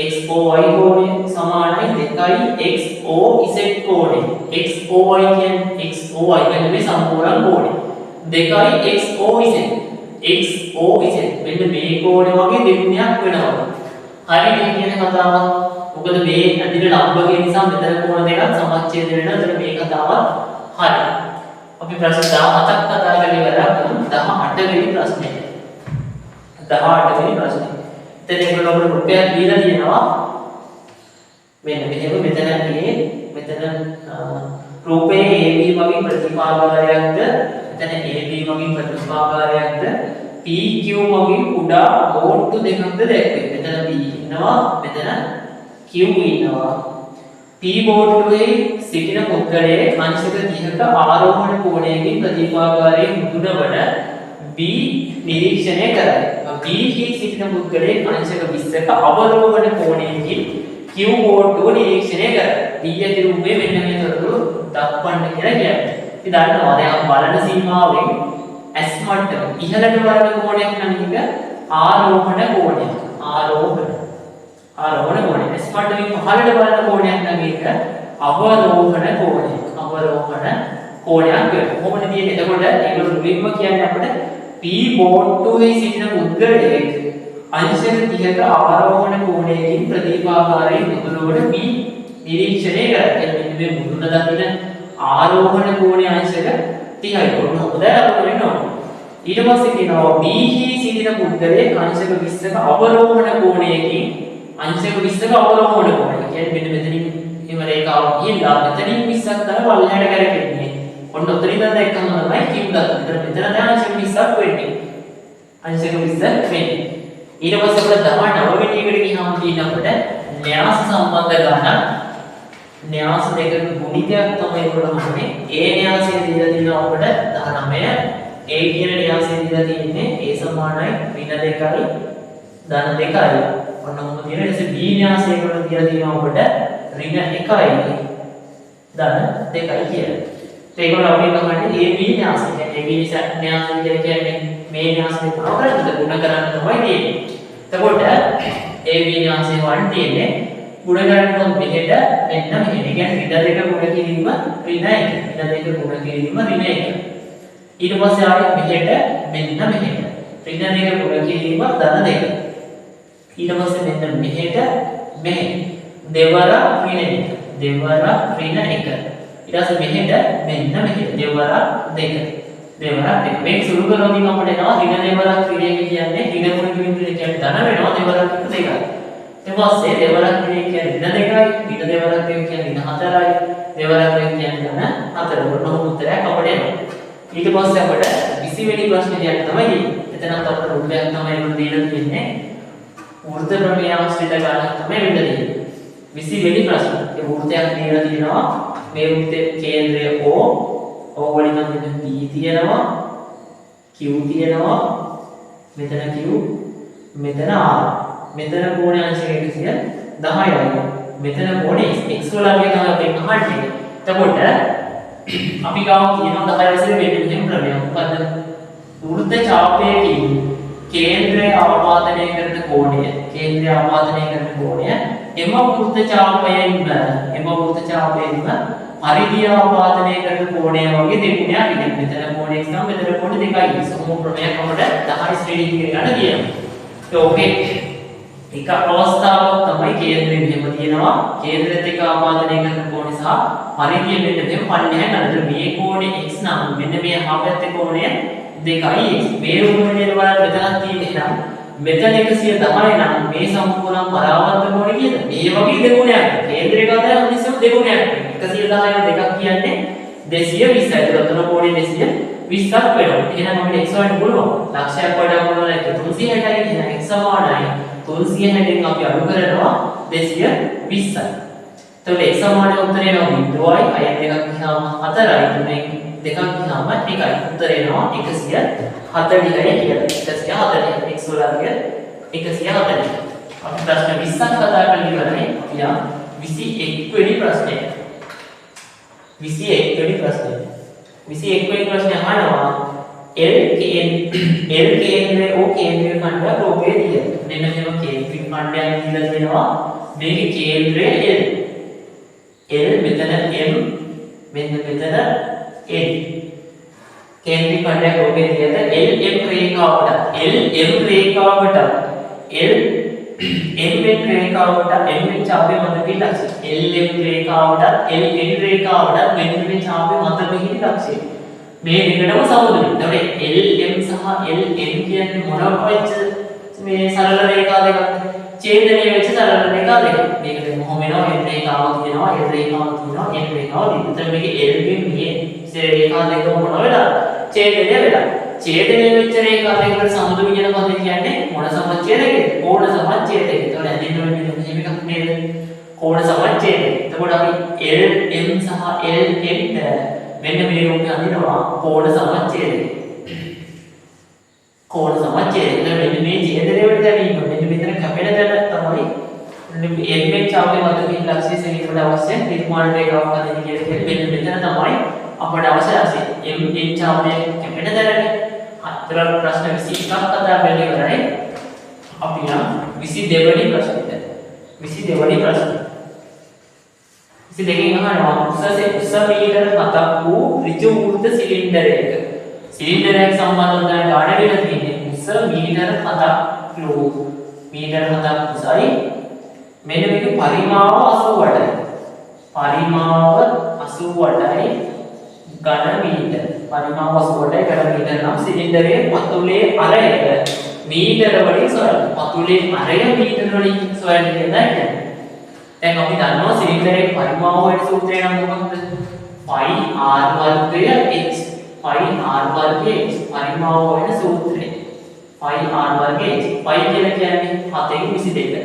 XOY කෝණය සමානයි 2xOZ කෝණය. XOY කියන්නේ XOY කියන්නේ මේ සම්පූර්ණ කෝණය. 2xOZ මෙන්න මේ කෝණය වගේ දෙමුණයක් වෙනවා. හරියට කියන කතාව. මොකද මේ අදින ලම්බකය නිසා මෙතන කෝණ දෙකක් සමච්ඡේද වෙනවා. එතන මේ කතාව හරි. අපි ප්‍රශ්න 17ක් කතා කරලා ඉවරක් 18 වෙනි ප්‍රශ්නේ. 18 වෙනි ප්‍රශ්නේ. එතන ඒගොල්ලෝ අපිට රුපියල් දීලා තියෙනවා. මෙන්න මෙහෙම මෙතන මෙතන රූපයේ AB වගේ ප්‍රතිපාකාරයක්ද මෙතන AB වගේ ප්‍රතිපාකාරයක්ද PQ වගේ කුඩා බෝට්ටු දෙකක්ද දැක්වේ. මෙතන P ඉන්නවා මෙතන Q ඉන්නවා. P බෝට්ටුවේ සිටින පුද්ගලයේ අංශක 30ක ආරෝහණ කෝණයකින් ප්‍රතිපාකාරයේ මුදුන වන B නිරීක්ෂණය කරයි. B හි සිටින පුද්ගලයේ අංශක 20ක අවරෝහණ කෝණයකින් Q බෝට්ටුව නිරීක්ෂණය කරයි. B ඇති රූපයේ මෙන්න මේ තොරතුරු දක්වන්න කියලා කියන්නේ. ඉතින් දන්නවා දැන් බලන සීමාවෙන් S මට්ටම ඉහළට බලන කෝණයක් නම් එක ආරෝහණ කෝණයක්. ආරෝහණ කෝණය. S මට්ටමින් පහළට බලන කෝණයක් නම් එක අවරෝහණ කෝණයක්. අවරෝහණ කෝණයක් වෙනවා. කොහොමද තියෙන්නේ? එතකොට ඒගොල්ලෝ මුලින්ම කියන්නේ අපිට P බෝට්ටුවේ සිටින පුද්ගලයෙක් අංශක 30ක ආරෝහණ කෝණයකින් ප්‍රතිපාකාරයෙන් මුදුනකට P නිරීක්ෂණය කරයි. කියන්නේ මේ මුදුන දකින ආරෝහණ කෝණය අංශක 30යි. ඔන්න හොඳට අපිට වෙනවා. ඊට පස්සේ කියනවා B හි සිටින පුද්ගලයෙක් අංශක 20ක අවරෝහණ කෝණයකින් අංශක 20ක අවරෝහණ කෝණය. කියන්නේ මෙන්න මෙතනින් එහෙම රේඛාව ගිහිල්ලා මෙතනින් 20ක් තර පල්ලෙහාට කරකෙන්නේ. ඔන්න උතරින් දැක්කම තමයි කිව්ද. මෙතන දැන් අංශක 20ක් වෙන්නේ. අංශක 20ක් වෙන්නේ. ඊට පස්සේ අපිට 19 වෙනි එකට ගියාම තියෙන අපිට න්‍යාස සම්බන්ධ ගණන් න්‍යාස දෙකක ගුණිතයක් තමයි ඒකට හම්බෙන්නේ. ඒ න්‍යාසය දීලා තියෙනවා අපිට 19. ඒ කියන න්‍යාසය දීලා තියෙන්නේ a සමානයි ඍණ 2යි ධන 2යි. ඔන්න මොකද තියෙන්නේ? ඊට පස්සේ b න්‍යාසය වල දීලා තියෙනවා අපිට ඍණ 1යි ධන 2යි කියලා. ඒකවල අපි ගමන්නේ AB න්‍යාසය. AB න්‍යාසය කියන්නේ මේ න්‍යාසය තමයි ගුණ කරන්න තමයි තියෙන්නේ. එතකොට AB න්‍යාසය වань තියෙන්නේ ගුණ කරනකොට මෙහෙට මෙන්න මෙහෙට. කියන්නේ ඍණ 2 ගුණ කිරීම ඍණ 1. ඍණ 2 ගුණ කිරීම ඍණ 1. ඊට පස්සේ ආයෙත් මෙහෙට මෙන්න මෙහෙට. ඍණ 2 ගුණ කිරීම ධන 2. ඊට පස්සේ මෙන්න මෙහෙට මෙහෙ. දෙවර ඍණ 1. දෙවර ඍණ 1. ඊට පස්සේ මෙහෙට මෙන්න මෙහෙට දෙවරක් 2. දෙවරක් 2. මේක සුළු කරනකොට අපිට එනවා ඍණ දෙවරක් ඍණ 1 කියන්නේ ඍණ ගුණ කිරීම කියන්නේ ධන වෙනවා දෙවරක් 2යි. ඊට පස්සේ දෙවරක් ඍණ 1 කියන්නේ ඍණ 2යි. ඊට දෙවරක් 2 කියන්නේ ඍණ 4යි. දෙවරක් 2 කියන්නේ ධන 4. ඔන්න උත්තරයක් අපිට එනවා. ඊට පස්සේ අපිට 20 වෙනි ප්‍රශ්නේ තමයි එතනත් අපිට රුපියල් තමයි උන් දීලා තියෙන්නේ. වෘත්ත ප්‍රමේය ආශ්‍රිත ගණන් තමයි වෙන්න තියෙන්නේ. 20 වෙනි ප්‍රශ්න. ඒ වෘත්තයක් දීලා තියෙනවා. මේ වෘත්තයේ කේන්ද්‍රය O. O වලින් නම් මෙතන P තියෙනවා. Q තියෙනවා. මෙතන Q. මෙතන R. මෙතන කෝණය අංශක 110යි. මෙතන කෝණය x වලගේ තමයි අපි අහන්නේ. එතකොට අපි ගාව කියනවා 10 වසරේ වෙන්න මෙහෙම ක්‍රමයක්. මොකද්ද? වෘත්ත ඡාපයකින් කේන්ද්‍රය ආපාදනය කරන කෝණය එම වෘත්ත ඡාපයෙන්ම පරිධිය ආපාදනය කරන කෝණය වගේ දෙමුණයක් ඉන්නේ. මෙතන කෝණය x නම් මෙතන කෝණ දෙකයි. සමෝ ක්‍රමයක් අපිට 10 ශ්‍රේණි කියලා ගන්න තියෙනවා. ඕකේ. එක අවස්ථාවක් තමයි කේන්ද්‍රය මෙහෙම තියෙනවා. කේන්ද්‍රයත් එක්ක ආපාදනය කරන කෝණය සහ පරිධිය මෙන්න මෙහෙම පල්ලෙහාට අතර මේ කෝණය x නම් මෙන්න මේ හාපැත්තේ කෝණය 2x. මේ රූපණයේ බලන්න මෙතනක් තියෙන්නේ නම් මෙතන 110 නම් මේ සම්පූර්ණ පරාවර්ත කෝණය කියද? මේ වගේ දෙගුණයක්. කේන්ද්‍රයක අතර අනිසම දෙගුණයක්. 110 දෙකක් කියන්නේ 220යි. ඒතර කෝණය 220ක් වෙනවා. එහෙනම් අපිට x වලට පුළුවන්. ලක්ෂයක් වඩා පුළුවන් නැත්නම් 360යි කියන x සමානයි 360න් අපි අඩු කරනවා 220යි. එතකොට x සමාන උත්තරේ එනවා 0යි, අය දෙකක් ගියාම 4යි, තුනෙන් දෙකක් ගියාම 1යි. උත්තරේ එනවා 140යි කියලා. 140 x වලගේ 140. අපි ප්‍රශ්න 20ක් කතා කරලා ඉවරයි. අපි යම් 21 වෙනි ප්‍රශ්නය. 21 වෙනි ප්‍රශ්නය. 21 වෙනි ප්‍රශ්නය අහනවා L කේන්ද්‍රය O කේන්ද්‍රය කණ්ඩායම රූපයේ දිය. මෙන්න මේක කේන්ද්‍රික කණ්ඩායම කියලා දෙනවා. මේකේ කේන්ද්‍රය L මෙතන M මෙන්න මෙතන N. කේන්ද්‍රික කණ්ඩායම රූපයේ දියද LM රේඛාවට LM රේඛාවට M වෙන ඡාපය මත පිටලක්ෂය. LM රේඛාවට LN රේඛාවට මෙන්න මේ ඡාපය මත පිටලක්ෂය. මේ දෙකටම සමතුලිතයි. එතකොට LM සහ LN කියන්නේ මොනවා වෙච්ච මේ සරල රේඛා දෙකක්. ඡේදනය වෙච්ච සරල රේඛා දෙකක්. මේකට මොහොම වෙනවා N රේඛාවක් තියෙනවා, L රේඛාවක් තියෙනවා, N රේඛාවක් තියෙනවා. එතකොට මේකේ LM මේ රේඛා දෙක මොනවා වෙලා? ඡේදනය වෙලා. ඡේදනය වෙච්ච රේඛා දෙකට සමතුලිත කියන පදේ කියන්නේ මොන සමච්ඡේදකද? කෝණ සමච්ඡේදකද. එතකොට ඇදින්න වෙන්නේ මෙහෙම එකක් නේද? කෝණ සමච්ඡේදකද. එතකොට අපි LM සහ LN මෙන්න මේ රූපය අඳිනවා කෝණ සමච්ඡේදය. කෝණ සමච්ඡේදය. එතකොට මෙන්න මේ ඡේදනය වලට දැනීම මෙන්න මෙතන කැපෙන තැන තමයි එම්එච් ඡාපයේ මත පිටලක්ෂය සෙවීමට අවශ්‍ය නිර්මාණ රේඛාවක් අඳින්න කියලා මෙන්න මෙතන තමයි අපට අවශ්‍ය එම්එච් ඡාපයේ කැපෙන තැනනේ. අතර ප්‍රශ්න 21ක් කතා කරලා ඉවරයි. අපි යම් 22 වෙනි ප්‍රශ්නෙට. 22 වෙනි ප්‍රශ්නේ. 22 අහනවා උස මීටර 7ක් වූ ඍජු වෘත්ත සිලින්ඩරයක. සිලින්ඩරයක් සම්බන්ධව ගන්න ගාණ වෙන තියෙන්නේ උස මීටර 7ක් වූ මීටර 7ක් උසයි. මෙන්න මේක පරිමාව 88යි. පරිමාව 88යි ඝන මීටර. පරිමාව 88යි ඝන මීටර නම් සිලින්ඩරයේ පතුලේ අරය මීටර වලින් සොයන්න. පතුලේ අරය මීටර වලින් සොයන්න කියලා කියන්නේ. දැන් අපි දන්නවා සිලින්ඩරයේ පරිමාව වෙන සූත්‍රය නම් මොකක්ද? πr වර්ගය h. πr වර්ගය h පරිමාව වෙන සූත්‍රය. πr වර්ගය h. π කියලා කියන්නේ 7න් 22.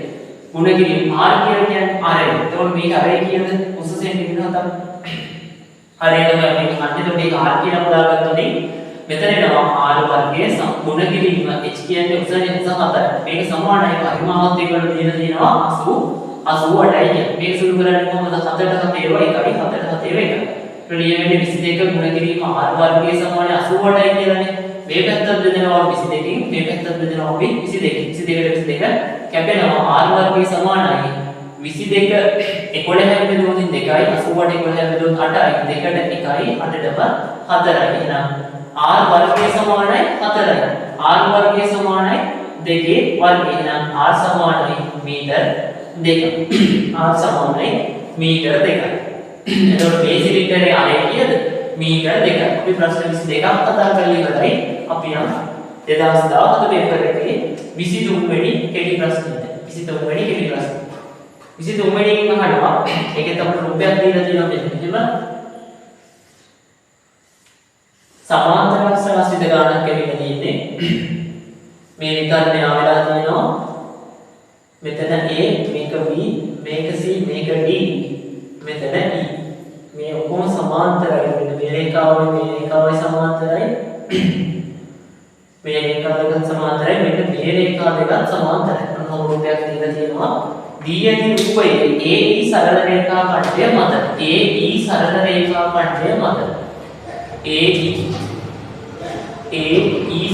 ගුණ කිරීම r කියලා කියන්නේ අරය. එතකොට මේක අරය කියනද උස සෙන්ටිමීටර 7ක්. අරය තමයි අපි කන්නේ. එතකොට ඒක r කියලා දාගත්තොත් මෙතන එනවා r වර්ගය ගුණ කිරීම h කියන්නේ උසනේ උස 7යි. මේක සමානයි පරිමාවත් එක්ක තියෙනවා 88යි. මේක සුළු කරන්නේ කොහොමද? 7ට 7 ඒවා 1යි 7ට 7 ඒවා 1යි. ප්‍රලියමෙන්නේ 22 ගුණ කිරීම r වර්ගය සමාන 88යි කියලානේ. මේ පැත්තත් බෙදෙනවා 22කින්, මේ පැත්තත් බෙදෙනවා 22කින්. 22ට 22 කැපෙනවා r වර්ගය සමානයි 22 11 හැබෙදුවොත් 2යි 88 11 හැබෙදුවොත් 8යි 2ට 1යි 8ටම 4යි. එහෙනම් r වර්ගය සමානයි 4යි. r වර්ගය සමානයි 2 වර්ගය. එහෙනම් r සමානයි මීටර 2. r සමානයි මීටර 2යි. එතකොට මේ සිලින්ඩරේ අරය කීයද? මීටර 2යි. අපි ප්‍රශ්න 22ක් කතා කරලා ඉවරයි. අපි යමු 2017 පේපර් එකේ 23 වෙනි කෙටි ප්‍රශ්නෙට. 23 වෙනි කෙටි ප්‍රශ්න. 23 වෙනි එක අහනවා. ඒකේ තමයි රූපයක් දීලා තියෙනවා මෙන්න මෙහෙම. සමාන්තර අක්ෂරාස්විත ගානක් කියලා තියෙන්නේ. මේ විකල්පය ආවලා තියෙනවා. මෙතන A, මේක B, මේක C, මේක D, මෙතන E. මේ ඔක්කොම සමාන්තරයි. මේ රේඛාවයි සමාන්තරයි. මේ රේඛා දෙකත් සමාන්තරයි. මෙන්න මේ රේඛා දෙකත් සමාන්තරයි. මොන රූපයක් දීලා තියෙනවා? දී යටි රූපයේ AE සරල රේඛා කණ්ඩය මත AE සරල රේඛා කණ්ඩය මත AE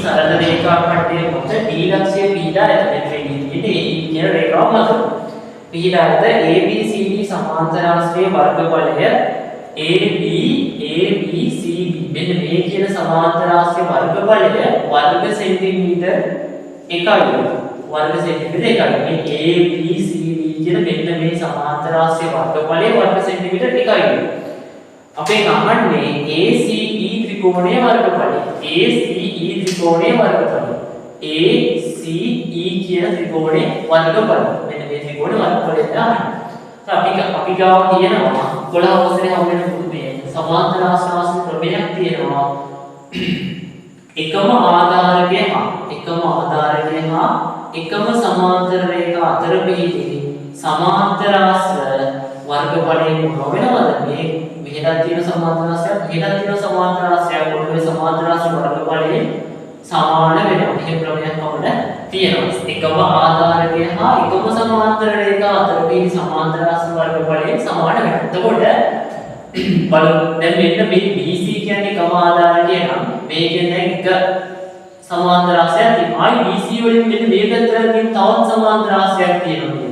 සරල රේඛා කණ්ඩය මත D ලක්ෂය පීඩා ඇත. මෙන්න AE කියන රේඛාව මත පීඩා ඇත. ABCD සමාන්තර වර්ගඵලය ABCD මෙන්න මේ කියන සමාන්තර වර්ගඵලය වර්ග සෙන්ටිමීටර 1යි. වර්ග සෙන්ටිමීටර 1යි. මේ ABCD කියන මෙන්න මේ සමාන්තර වර්ගඵලය වර්ග සෙන්ටිමීටර 1යි. අපේ ගමන්නේ ACE ත්‍රිකෝණයේ වර්ගඵලය. ACE ත්‍රිකෝණයේ වර්ගඵලය. ACE කියන ත්‍රිකෝණයේ වර්ගඵලය. මෙන්න මේ ත්‍රිකෝණයේ වර්ගඵලය තමයි. අපි ගාව තියෙනවා 12 වසරේ හම් වෙන මේ සමාන්තර ආශ්‍රාස ක්‍රමයක් තියෙනවා. එකම ආධාරකය හා එකම සමාන්තර රේඛා අතර පිහිටි සමාන්තර ආශ්‍ර වර්ගඵලයෙන් මොන වෙනවද මේ මෙහෙට තියෙන සමාන්තර රාශියක් මෙහෙට තියෙන සමාන්තර රාශියක් ඔය සමාන්තර රාශි වර්ගඵලයෙන් සමාන වෙනවා. මේ ක්‍රමයක් අපිට තියෙනවා. එකම ආධාරකය හා එකම සමාන්තර රේඛා අතර තියෙන සමාන්තර රාශි වර්ගඵලයෙන් සමාන වෙනවා. එතකොට බලමු දැන් මෙන්න මේ BC කියන්නේ එකම ආධාරකය නම් මේ කියන්නේ එක සමාන්තර රාශියක් තියෙනවා. ආයි BC වලින් මෙන්න මේ පැත්තට තියෙන තවත් සමාන්තර රාශියක් තියෙනවා.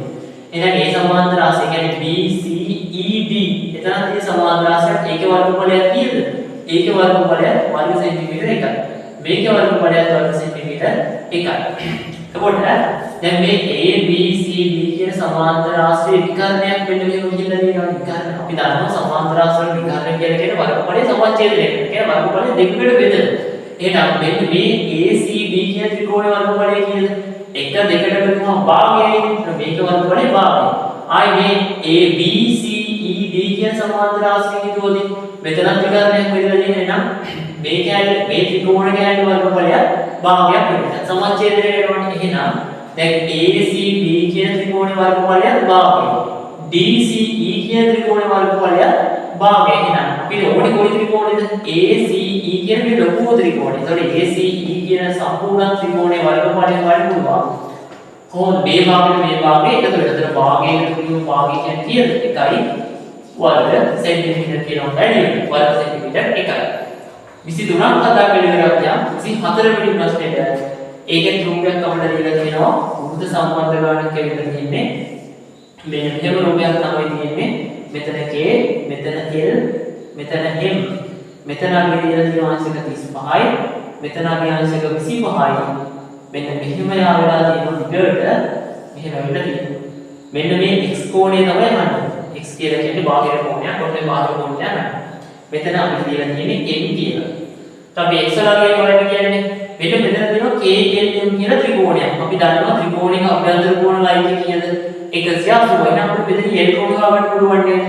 එහෙනම් මේ සමාන්තර රාශිය කියන්නේ BC ED. එතන තියෙන සමාන්තර රාශියක් ඒකේ වර්ගඵලයක් කීයද? ඒකේ වර්ගඵලය වර්ග සෙන්ටිමීටර 1යි. මේකේ වර්ගඵලය වර්ග සෙන්ටිමීටර 1යි. එතකොට දැන් මේ ABCD කියන සමාන්තර රාශියේ විකර්ණයක් වෙන්න මෙහෙම කියලා දෙනවා. විකර්ණ අපි දන්නවා සමාන්තර රාශි වල විකර්ණ කියලා කියන වර්ගඵලයේ සමච්ඡේදනය. ඒ වර්ගඵලය දෙකකට බෙදෙනවා. එහෙනම් මෙන්න මේ ACB කියන ත්‍රිකෝණයේ වර්ගඵලය කීයද? 1 2කට බෙදුවම භාගයයි. මේක වර්ගඵලයේ භාගය. ආයි මේ ABCED කියන සමාන්තර රාශිය හිතුවොත් මෙතනත් විකර්ණයක් වෙලා තියෙනවා. මේ කැලේ මේ ත්‍රිකෝණ කැලේ වර්ගඵලය භාගයක් වෙනවා. සමච්ඡේදනය වෙනවනේ. එහෙනම් දැන් ACB කියන ත්‍රිකෝණේ වර්ගඵලය භාගය. DCE කියන ත්‍රිකෝණේ වර්ගඵලය භාගය. එහෙනම් අපිට ඕනේ කොයි ත්‍රිකෝණේද? ACE කියන මේ ලොකු ත්‍රිකෝණේ. ඒතකොට ACE කියන සම්පූර්ණ ත්‍රිකෝණේ වර්ගඵලය හොයන්න පුළුවන්. කොහොමද මේ භාගය එකතු වෙලා? ඒතර භාගයකට කියමු භාගය කියන්නේ කීයද? 1යි වර්ග සෙන්ටිමීටර කියනවා. වැඩි වර්ග සෙන්ටිමීටර 1යි. 23ක් කතා කරලා ඉතින් 24 වෙනි ප්‍රශ්නෙට ඒකේ රූපයක් අපිට දීලා තියෙනවා. වෘත්ත සම්බන්ධ ගානක් කියලා තියෙන්නේ. මෙහෙම රූපයක් තමයි තියෙන්නේ. මෙතන K, මෙතන L, මෙතන M. මෙතන අපි දීලා තියෙන අංශක 35යි. මෙතන අපි අංශක 25යි. මෙන්න මෙහෙම යාවලා තියෙන දිගට මෙහෙම වෙන්න තියෙනවා. මෙන්න මේ x කෝණය තමයි ගන්න. x කියලා කියන්නේ බාහිර කෝණයක්. ඔන්නේ බාහිර කෝණයක් ගන්න. මෙතන අපිට දීලා තියෙන්නේ m කියලා. අපි x ලාගේ හොයන්න කියන්නේ මෙන්න මෙතන තියෙනවා KLM කියලා ත්‍රිකෝණයක්. අපි දන්නවා ත්‍රිකෝණයක අභ්‍යන්තර කෝණ ලයින් කියද 180යි. නම් අපිට මෙතන L කෝණ හොයන්න පුළුවන් නේද?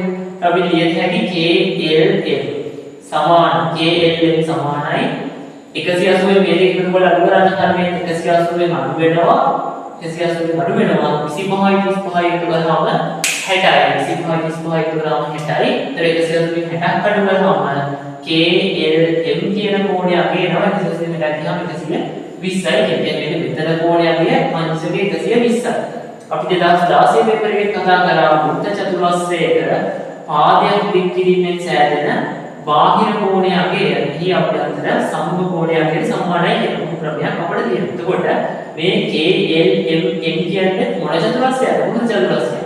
අපි ලියන්න හැකි KLM සමාන KLM සමානයි 180 මේ දෙක එකතු කරලා අඩු කරන්න කර්මයෙන් 180 අඩු වෙනවා 180 අඩු වෙනවා 25යි 35යි එකතු කරාම 60යි 25යි 35යි එකතු කරාම 60යි. ඒතර 180 60ක් අඩු කරාම KLM කියන කෝණය අගේනවා 180 මෙතන ගියාම 120යි කියන්නේ මෙතන කෝණය අගේ අංශක 120යි. අපි 2016 පේපර් එකේ කතා කරා වෘත්ත චතුරස්‍රයක පාදයක් දික් කිරීමෙන් සෑදෙන බාහිර කෝණය අගේ එහි අභ්‍යන්තර සමග කෝණය අගේ සමානයි කියන ක්‍රමයක් අපිට තියෙනවා. එතකොට මේ KLM කියන්නේ මොන චතුරස්‍රයද? වෘත්ත චතුරස්‍රය.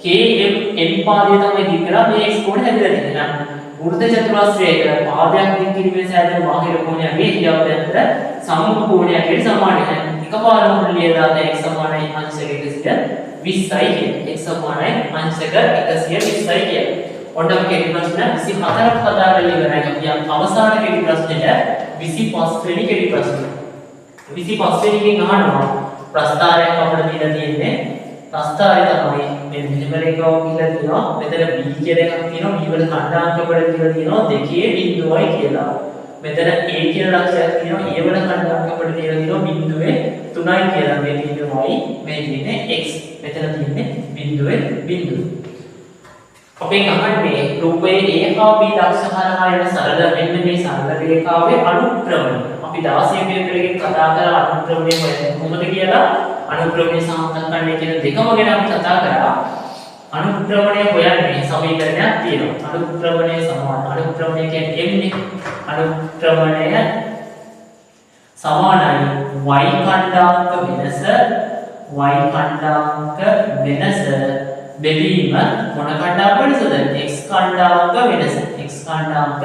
KLM පාදය තමයි දික් කරා මේ x කෝණය හැදලා තියෙනවා. වෘත්ත චතුරස්‍රයක පාදයක් දික් කිරීමෙන් සෑදෙන බාහිර කෝණය අගේ එහි අභ්‍යන්තර සමග කෝණය අගේ සමානයි. එකපාරම ලියලා දැන් x සමානයි අංශක 120යි කියන්නේ. x සමානයි අංශක 120යි කියන්නේ. ඔන්න අපි කෙටි ප්‍රශ්න 24ක් කතා කරලා ඉවරයි. අපි අවසාන කෙටි ප්‍රශ්නෙට 25 වෙනි කෙටි ප්‍රශ්න. 25 වෙනි එකෙන් අහනවා ප්‍රස්ථාරයක් අපිට දීලා තියෙන්නේ. ප්‍රස්ථාරය තමයි මේ මෙහෙම රේඛාවක් කියලා තියෙනවා. මෙතන b කියලා එකක් තියෙනවා. b වල ඛණ්ඩාංක වල කියලා තියෙනවා 2 බිඳුවයි කියලා. මෙතන a කියන ලක්ෂයක් තියෙනවා. a වල ඛණ්ඩාංක වල කියලා තියෙනවා බිඳුවේ 3යි කියලා. මේ තියෙන්නේ y, මේ තියෙන්නේ x. මෙතන තියෙන්නේ බිඳුවේ බිඳුව. අපෙන් අහන්නේ රූපයේ A හා B ලක්ෂ හරහා යන සරල මෙන්න මේ සරල රේඛාවේ අනුක්‍රමණය. අපි 16 පේපර් එකේ කතා කරලා අනුක්‍රමණය කොහොමද කියලා අනුක්‍රමණය සාමාන්‍යකරණය කියන දෙකම ගැන අපි කතා කරා. අනුක්‍රමණය හොයන්නේ සමීකරණයක් තියෙනවා. අනුක්‍රමණය සමාන අනුක්‍රමණය කියන්නේ m නේ. අනුක්‍රමණය සමානයි y ඛණ්ඩාංක වෙනස බෙදීම මොන ඛණ්ඩාංක වෙනසද? x ඛණ්ඩාංක වෙනස. x ඛණ්ඩාංක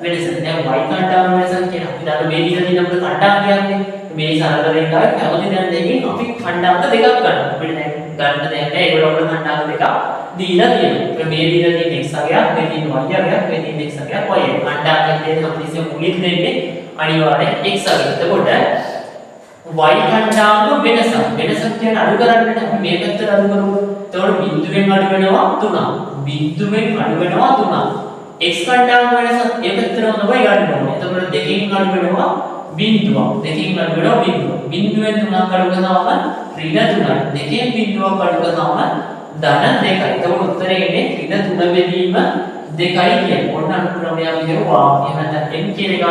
වෙනස. දැන් y ඛණ්ඩාංක වෙනස කියන අපි දන්න මේ දින දින අපිට ඛණ්ඩාංකයක්නේ. මේ සරල රේඛාවේ හැමදේ දැන් දෙකකින් අපි ඛණ්ඩාංක දෙකක් ගන්නවා. අපිට දැන් ගන්න දෙයක් නැහැ. ඒගොල්ලෝ අපිට ඛණ්ඩාංක දෙකක් දීලා තියෙනවා. මේ දීලා තියෙන x අගයක්, මේ තියෙන y අගයක්, මේ තියෙන x අගයක් y අගයක්. ඛණ්ඩාංකයෙන් දෙන්න අපි ඉතින් මුලින් දෙන්නේ අනිවාර්යෙන් x අගය. එතකොට y ඛණ්ඩාංක වෙනස කියන්නේ අඩු කරන්නේ අපි මේ පැත්තට අඩු කරමු. එතකොට බිඳුවෙන් අඩු වෙනවා 3. බිඳුවෙන් අඩු වෙනවා 3. x ඛණ්ඩාංක වෙනස ඒ පැත්තටම තමයි ගන්න ඕනේ. එතකොට දෙකකින් අඩු වෙනවා බිඳුවක්. දෙකකින් අඩු වෙනවා බිඳුව. බිඳුවෙන් 3ක් අඩු කරාම ඍණ 3යි. දෙකෙන් බිඳුවක් අඩු කරාම ධන 2යි. එතකොට උත්තරේ එන්නේ ඍණ 3 බෙදීම 2යි කියන්නේ. ඔන්න අනුක්‍රමය අපි කියනවා. එහෙනම් දැන් n කියන එක